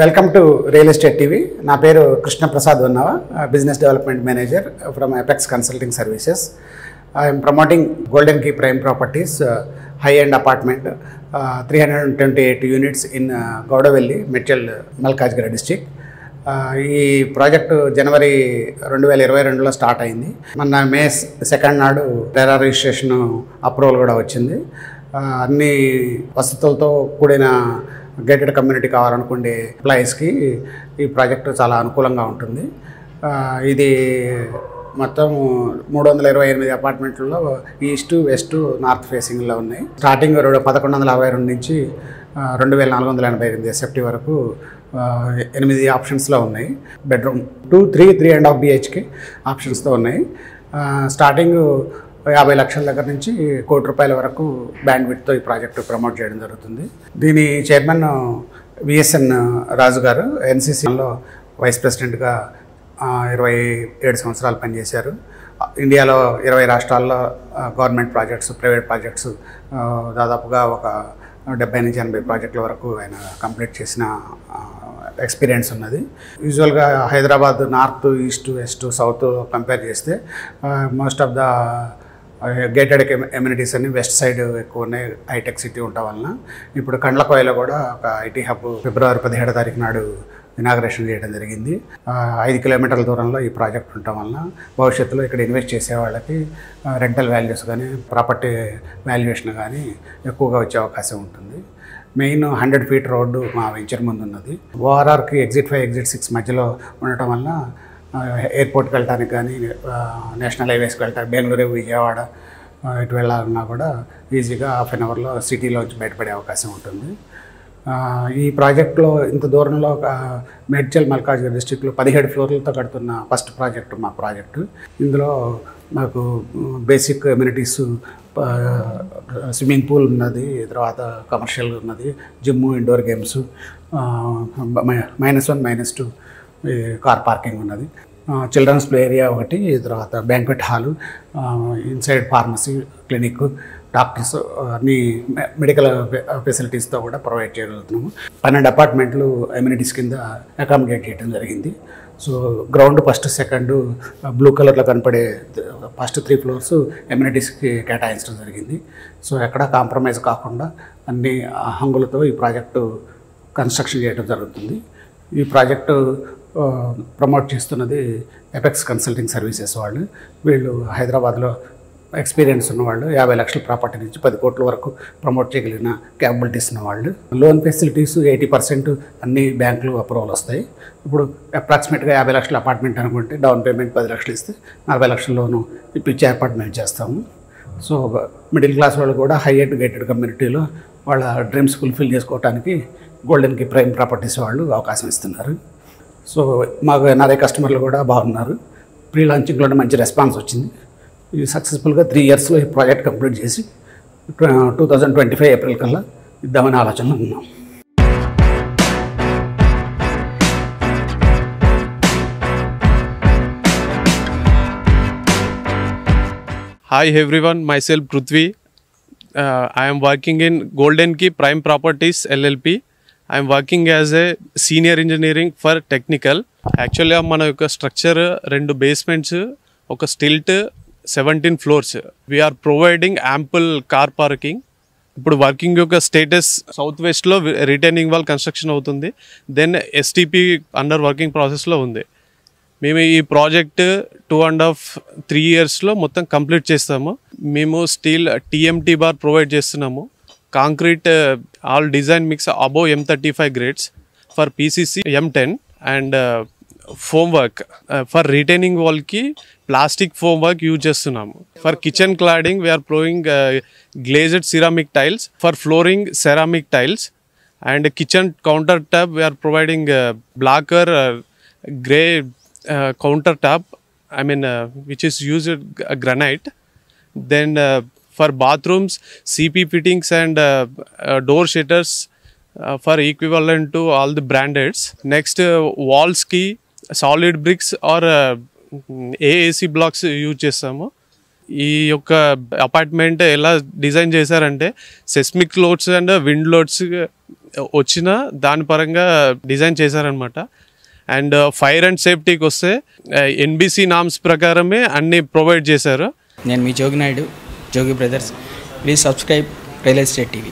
Welcome to real estate TV. నా పేరు Krishna Prasad Vannava, business development manager from Apex Consulting Services. I'm promoting Golden Key Prime Properties high end apartment 328 units in Gowdavelli, Medchal, Malkajgiri district. ఈ project జనవరి 2022లో start అయింది. మొన్న మే 2 నాడు Tera registration approval కూడా వచ్చింది. అన్ని వసతులతో కూడిన గేటెడ్ కమ్యూనిటీ కావాలనుకునే ఎంప్లాయీస్కి ఈ ప్రాజెక్టు చాలా అనుకూలంగా ఉంటుంది. ఇది మొత్తం 328 అపార్ట్మెంట్లలో ఈస్ట్, వెస్ట్, నార్త్ ఫేసింగ్లో ఉన్నాయి. స్టార్టింగ్ 1162 నుంచి 2488 ఎస్ఎఫ్టీ వరకు 8 ఆప్షన్స్లో ఉన్నాయి. బెడ్రూమ్ 2, 3, 3.5 BHK ఆప్షన్స్తో ఉన్నాయి. స్టార్టింగ్ 50 లక్షల దగ్గర నుంచి ₹1 కోటి వరకు బ్యాండ్ విడ్త్తో ఈ ప్రాజెక్టు ప్రమోట్ చేయడం జరుగుతుంది. దీని చైర్మన్ విఎస్ఎన్ రాజు గారు ఎన్సీసీలో వైస్ ప్రెసిడెంట్గా 27 సంవత్సరాలు పనిచేశారు. ఇండియాలో 20 రాష్ట్రాల్లో గవర్నమెంట్ ప్రాజెక్ట్స్, ప్రైవేట్ ప్రాజెక్ట్స్ దాదాపుగా ఒక 70 నుంచి 80 ప్రాజెక్టుల వరకు ఆయన కంప్లీట్ చేసిన ఎక్స్పీరియన్స్ ఉన్నది. యూజువల్గా Hyderabad north, east, west, south compare చేస్తే most of the gated communities అన్ని వెస్ట్ సైడ్ ఎక్కువ ఉన్నాయి. హైటెక్ సిటీ ఉండటం వలన ఇప్పుడు కండ్లకోయలో కూడా ఒక ఐటీ హబ్ ఫిబ్రవరి 17వ తారీఖు నాడు ఇనాగ్రేషన్ చేయడం జరిగింది. 5 కిలోమీటర్ల దూరంలో ఈ ప్రాజెక్ట్ ఉండటం వలన భవిష్యత్తులో ఇక్కడ ఇన్వెస్ట్ చేసే వాళ్ళకి రెంటల్ వాల్యూస్ కానీ, ప్రాపర్టీ వాల్యుయేషన్ కానీ ఎక్కువగా వచ్చే అవకాశం ఉంటుంది. మెయిన్ 100 ఫీట్ రోడ్డు మా వెంచర్ ముందు ఉన్నది. ఓఆర్ఆర్కి ఎగ్జిట్ 5, ఎగ్జిట్ 6 మధ్యలో ఉండటం వల్ల ఎయిర్పోర్ట్కి వెళ్ళడానికి కానీ, నేషనల్ హైవేస్కి వెళ్ళడానికి, బెంగళూరు, విజయవాడ ఇటు వెళ్ళాలన్నా కూడా ఈజీగా హాఫ్ అన్ అవర్లో సిటీలోంచి బయటపడే అవకాశం ఉంటుంది. ఈ ప్రాజెక్ట్లో ఇంత దూరంలో మేడ్చల్, మల్కాజ్గిరి డిస్టిక్లో 17 ఫ్లోర్లతో కడుతున్న ఫస్ట్ ప్రాజెక్టు మా ప్రాజెక్టు. ఇందులో మాకు బేసిక్ ఎమ్యూనిటీస్, స్విమ్మింగ్ పూల్ ఉన్నది, తర్వాత కమర్షియల్ ఉన్నది, gym, indoor games, -1, -2 car parking ఉన్నది, చిల్డ్రన్స్ ప్లే ఏరియా ఒకటి, తర్వాత banquet hall, inside pharmacy, clinic, doctors, అన్ని మెడికల్ ఫెసిలిటీస్తో కూడా ప్రొవైడ్ చేయగలుగుతున్నాము. 12 అపార్ట్మెంట్లు ఎమ్యూనిటీస్ కింద అకామిడేట్ చేయడం జరిగింది. So ground first, second blue కలర్లో కనపడే ఫస్ట్ 3 ఫ్లోర్స్ ఎమ్యూనిటీస్కి కేటాయించడం జరిగింది. సో ఎక్కడా కాంప్రమైజ్ కాకుండా అన్ని హంగులతో ఈ ప్రాజెక్టు కన్స్ట్రక్షన్ చేయడం జరుగుతుంది. ఈ ప్రాజెక్టు ప్రమోట్ చేస్తున్నది అపెక్స్ కన్సల్టింగ్ సర్వీసెస్ వాళ్ళు. వీళ్ళు హైదరాబాద్లో ఎక్స్పీరియన్స్ ఉన్నవాళ్ళు, 50 లక్షల ప్రాపర్టీ నుంచి 10 కోట్ల వరకు ప్రమోట్ చేయగలిగిన క్యాపబిలిటీస్ ఉన్నవాళ్ళు. లోన్ ఫెసిలిటీస్ 80% అన్ని బ్యాంకులు అప్రూవల్ వస్తాయి. ఇప్పుడు అప్రాక్సిమేట్గా 50 లక్షల అపార్ట్మెంట్ అనుకుంటే డౌన్ పేమెంట్ 10 లక్షలు ఇస్తే 40 లక్షల లోను ఇప్పించే ఏర్పాటు మేము చేస్తాము. సో మిడిల్ క్లాస్ వాళ్ళు కూడా హై ఎండ్ గేటెడ్ కమ్యూనిటీలో వాళ్ళ డ్రీమ్స్ ఫుల్ఫిల్ చేసుకోవడానికి గోల్డెన్ కీ ప్రైమ్ ప్రాపర్టీస్ వాళ్ళు అవకాశం ఇస్తున్నారు. సో మాకు నాదే కస్టమర్లు కూడా బాగున్నారు. ప్రీ లాంచింగ్లో మంచి రెస్పాన్స్ వచ్చింది. ఇది సక్సెస్ఫుల్గా 3 ఇయర్స్లో ఈ ప్రాజెక్ట్ కంప్లీట్ చేసి 2025 ఏప్రిల్ కల్లా ఇద్దామనే ఆలోచనలో ఉన్నాం. Hi everyone, myself Prithvi. I am working in Golden Key Prime Properties LLP. I am working as a senior engineering for technical. Actually మన యొక్క స్ట్రక్చర్ 2 basements, ఒక stilt, 17 floors. We are providing ample car parking. ఇప్పుడు working యొక్క status south వెస్ట్లో retaining wall construction అవుతుంది. Then STP under working ప్రాసెస్లో ఉంది. మేము ఈ ప్రాజెక్ట్ 2.5-3 ఇయర్స్లో మొత్తం కంప్లీట్ చేస్తాము. మేము స్టీల్ TMT బార్ ప్రొవైడ్ చేస్తున్నాము. Concrete all design mix above M35 grades for PCC M10 and form work. For retaining వాల్కి ప్లాస్టిక్ ఫోమ్ వర్క్ యూజ్ చేస్తున్నాము. For kitchen cladding we are providing glazed ceramic tiles. For flooring ceramic tiles and kitchen counter top we are providing blacker grey counter top, which is used granite. Then for bathrooms, CP fittings and door shutters for equivalent to all the brandeds. Next walls ki solid bricks or AAC blocks use chesamu. ఈ యొక్క apartment ఎలా design చేశారంటే seismic loads and wind loads వచ్చిన దాని పరంగా design చేశారనమాట. And fire and సేఫ్టీకి వస్తే ఎన్బిసి నామ్స్ ప్రకారమే అన్ని ప్రొవైడ్ చేశారు. నేను మీ Jogi Naidu, Jogi brothers. Please subscribe real estate TV.